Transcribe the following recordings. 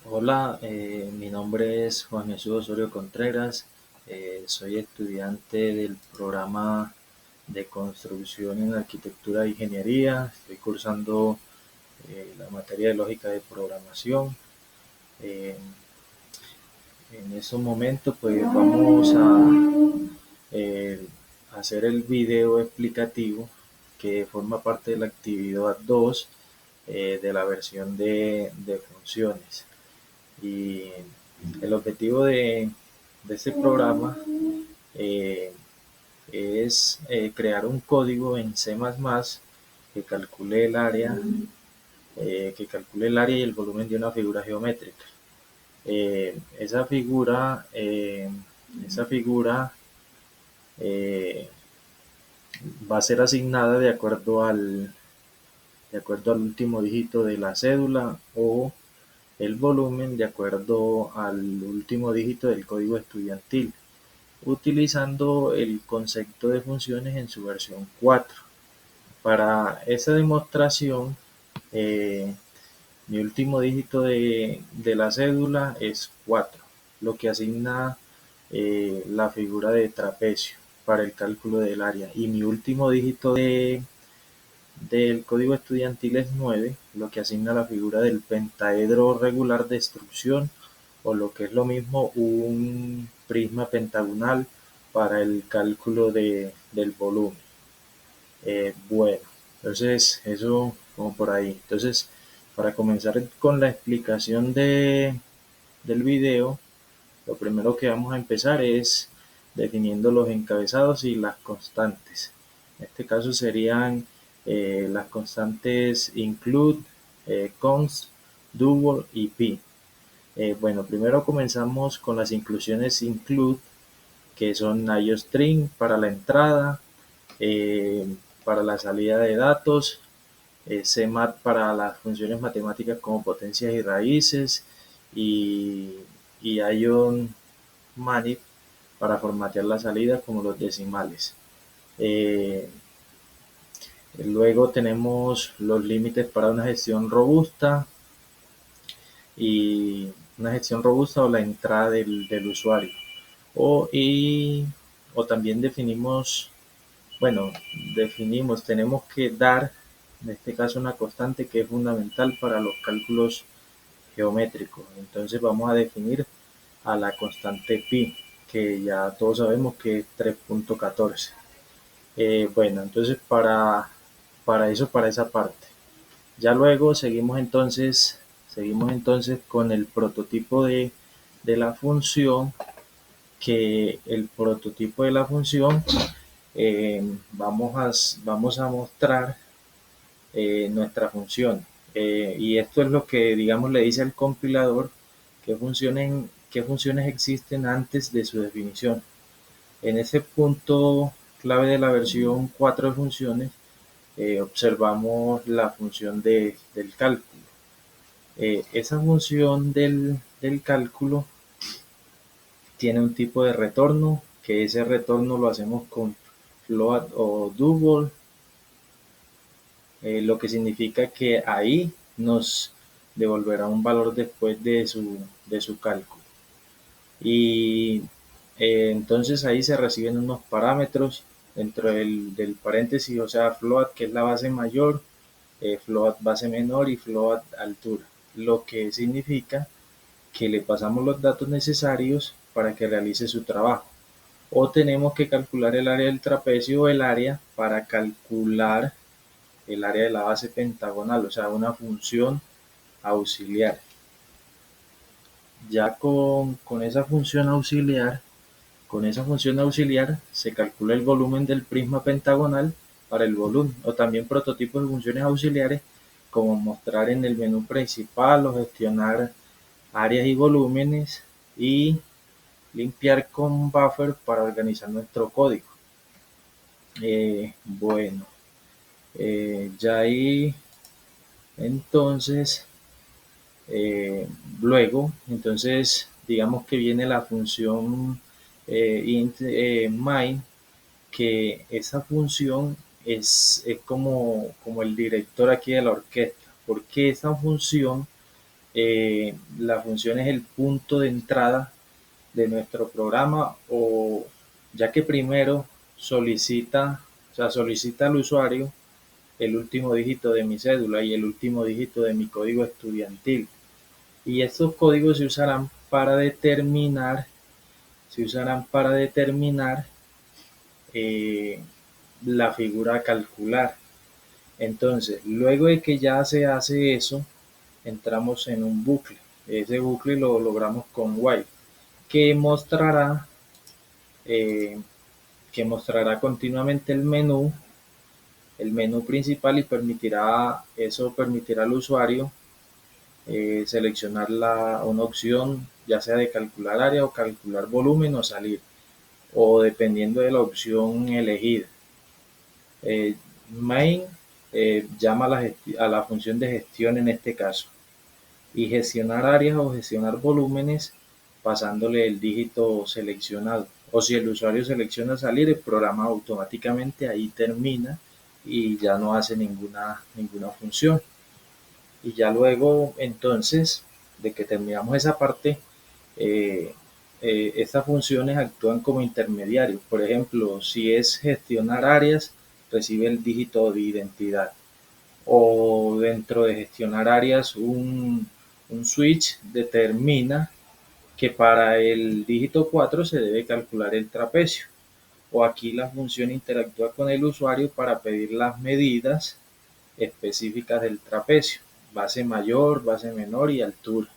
Hola, mi nombre es Juan Jesús Osorio Contreras, soy estudiante del programa de construcción en arquitectura e ingeniería, estoy cursando la materia de lógica de programación. Eh, en estos momentos pues vamos eh, a hacer el video explicativo que forma parte de la actividad 2 de la versión de funciones. Y el objetivo de este programa eh, es crear un código en C++ que calcule el área, y el volumen de una figura geométrica. Esa figura, eh, va a ser asignada de acuerdo al último dígito de la cédula o el volumen de acuerdo al último dígito del código estudiantil, utilizando el concepto de funciones en su versión 4. Para esa demostración, eh, mi último dígito de la cédula es 4, lo que asigna la figura de trapecio para el cálculo del área. Y mi último dígito del código estudiantil es 9, lo que asigna la figura del pentaedro regular de extrusión, o lo que es lo mismo, un prisma pentagonal para el cálculo del volumen. Bueno, entonces eso como por ahí. Entonces, para comenzar con la explicación del video, lo primero que vamos a empezar es definiendo los encabezados y las constantes. En este caso serían las constantes include, const, double y pi. Bueno, primero comenzamos con las inclusiones include, que son IOString para la entrada, eh, para la salida de datos, CMAT para las funciones matemáticas como potencias y raíces, y, y ION manip para formatear la salida como los decimales. Eh, Luego tenemos los límites para una gestión robusta o la entrada del usuario. O, y, o también tenemos que dar, en este caso, una constante que es fundamental para los cálculos geométricos. Entonces vamos a definir a la constante pi, que ya todos sabemos que es 3.14. Bueno, entonces para esa parte. Ya luego seguimos entonces con el prototipo de la función, que el prototipo de la función vamos a mostrar nuestra función. Y esto es lo que, digamos, le dice al compilador qué funciones existen antes de su definición. En ese punto clave de la versión 4 de funciones, observamos la función del cálculo. Esa función del cálculo tiene un tipo de retorno, que ese retorno lo hacemos con float o double, lo que significa que ahí nos devolverá un valor después de su cálculo. Y entonces ahí se reciben unos parámetros dentro del paréntesis, o sea, float, que es la base mayor, float base menor y float altura, lo que significa que le pasamos los datos necesarios para que realice su trabajo. O tenemos que calcular el área del trapecio o el área para calcular el área de la base pentagonal, o sea, una función auxiliar. Ya con esa función auxiliar se calcula el volumen del prisma pentagonal para el volumen, o también prototipos de funciones auxiliares, como mostrar en el menú principal o gestionar áreas y volúmenes, y limpiar con buffer para organizar nuestro código. Bueno, ya ahí entonces, eh, luego, entonces digamos que viene la función int main, que esa función es como el director aquí de la orquesta, porque esa función La función es el punto de entrada de nuestro programa, o ya que primero solicita al usuario el último dígito de mi cédula y el último dígito de mi código estudiantil. Y estos códigos se usarán para determinar eh, la figura a calcular. Entonces, luego de que ya se hace eso, entramos en un bucle. Ese bucle lo logramos con while, que mostrará, eh, que mostrará continuamente el menú principal, y permitirá al usuario seleccionar una opción, ya sea de calcular área o calcular volumen o salir, o dependiendo de la opción elegida. Main llama a la función de gestión en este caso, y gestionar áreas o gestionar volúmenes pasándole el dígito seleccionado. O si el usuario selecciona salir, el programa automáticamente ahí termina y ya no hace ninguna función. Y ya luego, entonces, de que terminamos esa parte, eh, estas funciones actúan como intermediarios. Por ejemplo, si es gestionar áreas, recibe el dígito de identidad. O dentro de gestionar áreas, un switch determina que para el dígito 4 se debe calcular el trapecio. O aquí la función interactúa con el usuario para pedir las medidas específicas del trapecio: base mayor, base menor y altura.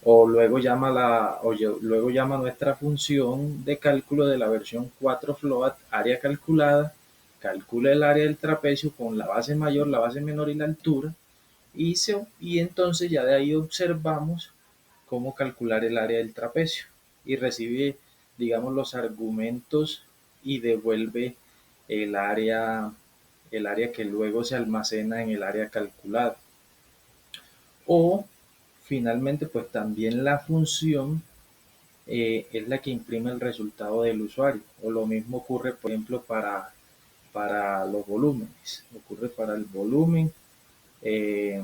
O luego llama nuestra función de cálculo de la versión 4 float área calculada, calcula el área del trapecio con la base mayor, la base menor y la altura, y entonces ya de ahí observamos cómo calcular el área del trapecio, y recibe, digamos, los argumentos y devuelve el área, el área que luego se almacena en el área calculada. O finalmente, pues también la función es la que imprime el resultado del usuario. O lo mismo ocurre, por ejemplo, para los volúmenes. Ocurre para el volumen. eh,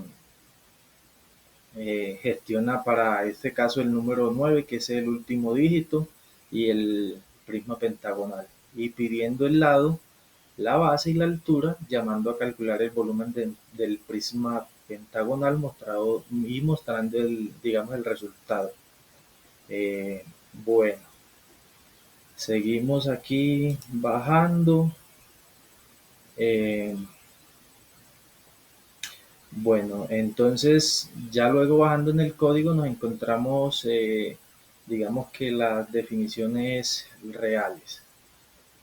Gestiona para este caso el número 9, que es el último dígito, y el prisma pentagonal, y pidiendo el lado, la base y la altura, llamando a calcular el volumen del prisma pentagonal mostrado y mostrando digamos, el resultado. Bueno, seguimos aquí bajando. Eh, Bueno, entonces ya luego bajando en el código nos encontramos, digamos, que las definiciones reales.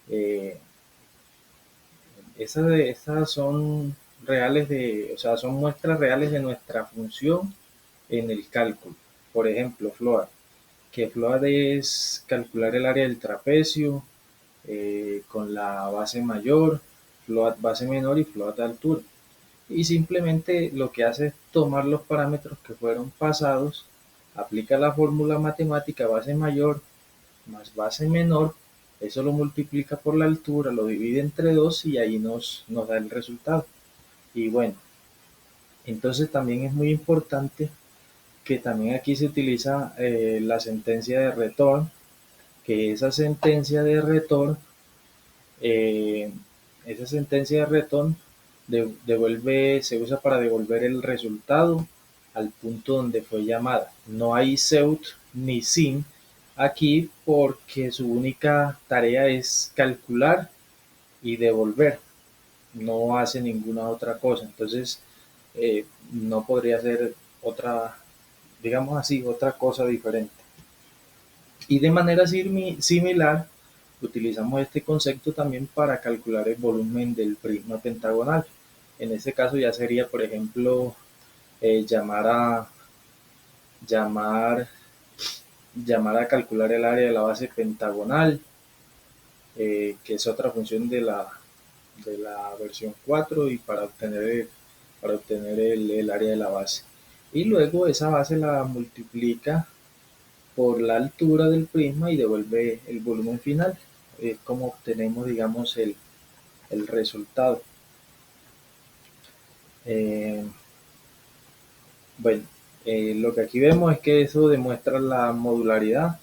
Eh, Estas son o sea, son muestras reales de nuestra función en el cálculo. Por ejemplo, float, que float es calcular el área del trapecio con la base mayor, float base menor y float altura. Y simplemente lo que hace es tomar los parámetros que fueron pasados, aplica la fórmula matemática: base mayor más base menor, eso lo multiplica por la altura, lo divide entre 2 y ahí nos da el resultado. Y bueno, entonces también es muy importante que también aquí se utiliza la sentencia de return, que eh, esa sentencia de return se usa para devolver el resultado al punto donde fue llamada. No hay SEUT ni SIN aquí, porque su única tarea es calcular y devolver, no hace ninguna otra cosa. Entonces, no podría ser otra, digamos así, otra cosa diferente. Y de manera similar, utilizamos este concepto también para calcular el volumen del prisma pentagonal. En este caso ya sería, por ejemplo, llamar a llamar, llamar a calcular el área de la base pentagonal, que es otra función de la versión 4, y para obtener el área de la base. Y luego esa base la multiplica por la altura del prisma y devuelve el volumen final. Es como obtenemos, digamos, el resultado. Eh, bueno, Lo que aquí vemos es que eso demuestra la modularidad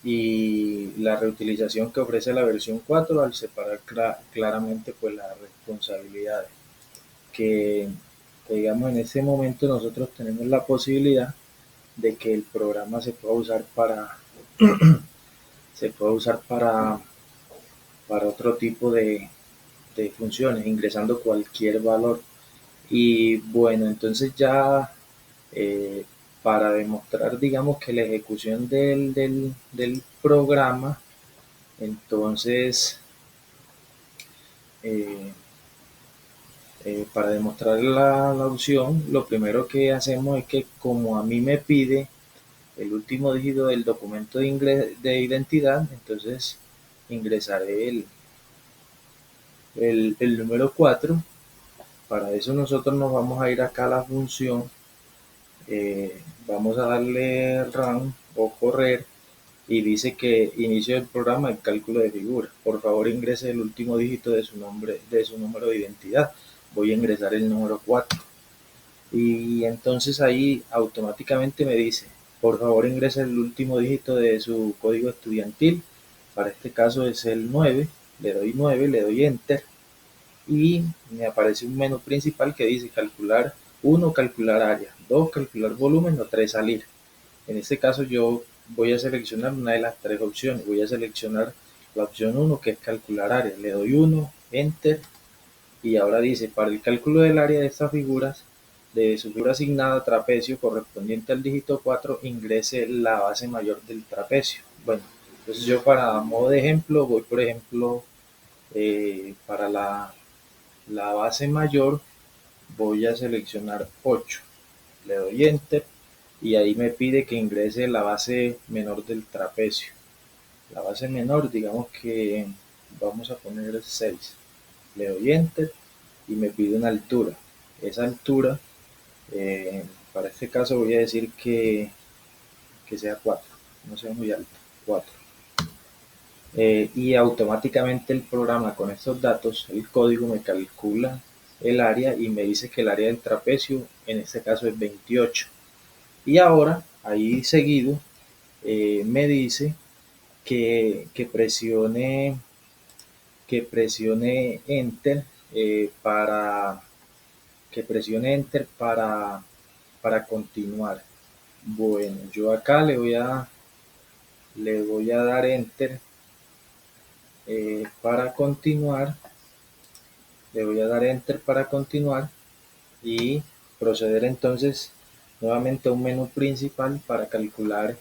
y la reutilización que ofrece la versión 4 al separar claramente pues las responsabilidades. Que, que digamos en ese momento nosotros tenemos la posibilidad de que el programa se pueda usar para otro tipo de funciones, ingresando cualquier valor. Y bueno, entonces ya eh, para demostrar, digamos, que la ejecución del programa, entonces, eh, para demostrar la opción, lo primero que hacemos es que como a mí me pide el último dígito del documento de identidad, entonces ingresaré el número 4. Para eso nosotros nos vamos a ir acá a la función, vamos a darle run o correr y dice que inicio el programa de cálculo de figuras. Por favor ingrese el último dígito de su nombre, de su número de identidad. Voy a ingresar el número 4. Y entonces ahí automáticamente me dice, por favor ingrese el último dígito de su código estudiantil. Para este caso es el 9. Le doy enter y me aparece un menú principal que dice calcular 1, calcular área, 2, calcular volumen o 3, salir. En este caso yo voy a seleccionar una de las tres opciones. Voy a seleccionar la opción 1 que es calcular área. Le doy 1, enter y ahora dice para el cálculo del área de estas figuras, de su figura asignada trapecio correspondiente al dígito 4, ingrese la base mayor del trapecio. Bueno, entonces yo para modo de ejemplo voy por ejemplo para la base mayor voy a seleccionar 8, le doy enter y ahí me pide que ingrese la base menor del trapecio. La base menor, digamos que vamos a poner 6, le doy enter y me pide una altura. Esa altura, para este caso voy a decir que sea 4, no sea muy alta, 4. Y automáticamente el programa con estos datos, el código me calcula el área y me dice que el área del trapecio en este caso es 28. Y ahora, ahí seguido, me dice que que presione enter para que presione enter para continuar. Bueno, yo acá le voy a dar enter para continuar. Le voy a dar enter para continuar y proceder entonces nuevamente a un menú principal para calcular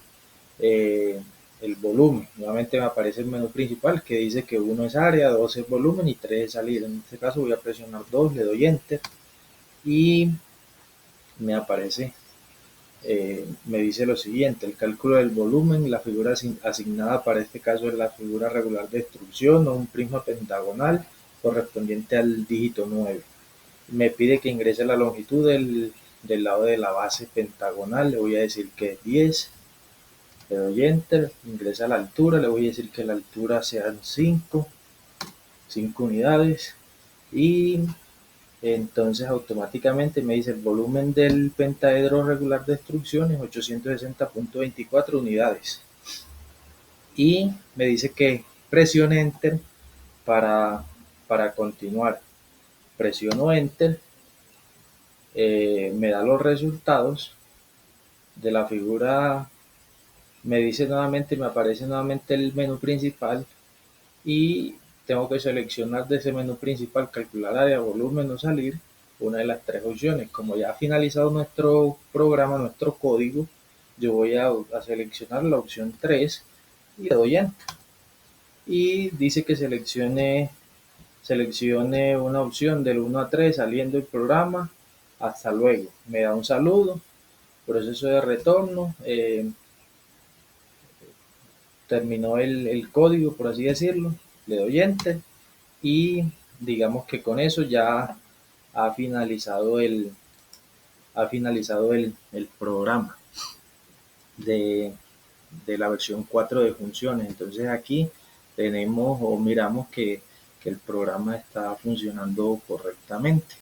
eh, el volumen. Nuevamente me aparece el menú principal que dice que 1 es área, 2 es volumen y 3 es salida. En este caso voy a presionar 2, le doy enter y me aparece, me dice lo siguiente: el cálculo del volumen, la figura asignada para este caso es la figura regular de extrusión o un prisma pentagonal correspondiente al dígito 9. Me pide que ingrese la longitud del lado de la base pentagonal, le voy a decir que es 10, le doy enter, ingresa la altura, le voy a decir que la altura sean 5 unidades y entonces automáticamente me dice el volumen del pentaedro regular de extrusión es 860.24 unidades y me dice que presione enter para, para continuar. Presiono enter, me da los resultados de la figura, me dice nuevamente, me aparece nuevamente el menú principal y tengo que seleccionar de ese menú principal calcular área, volumen o salir, una de las tres opciones. Como ya ha finalizado nuestro programa, nuestro código, yo voy a seleccionar la opción 3 y le doy enter. Y dice que seleccione una opción del 1 a 3 saliendo el programa. Hasta luego. Me da un saludo, proceso de retorno, terminó el código, por así decirlo, le doy enter y digamos que con eso ya ha finalizado el programa de, de la versión 4 de funciones. Entonces aquí tenemos o miramos que el programa está funcionando correctamente.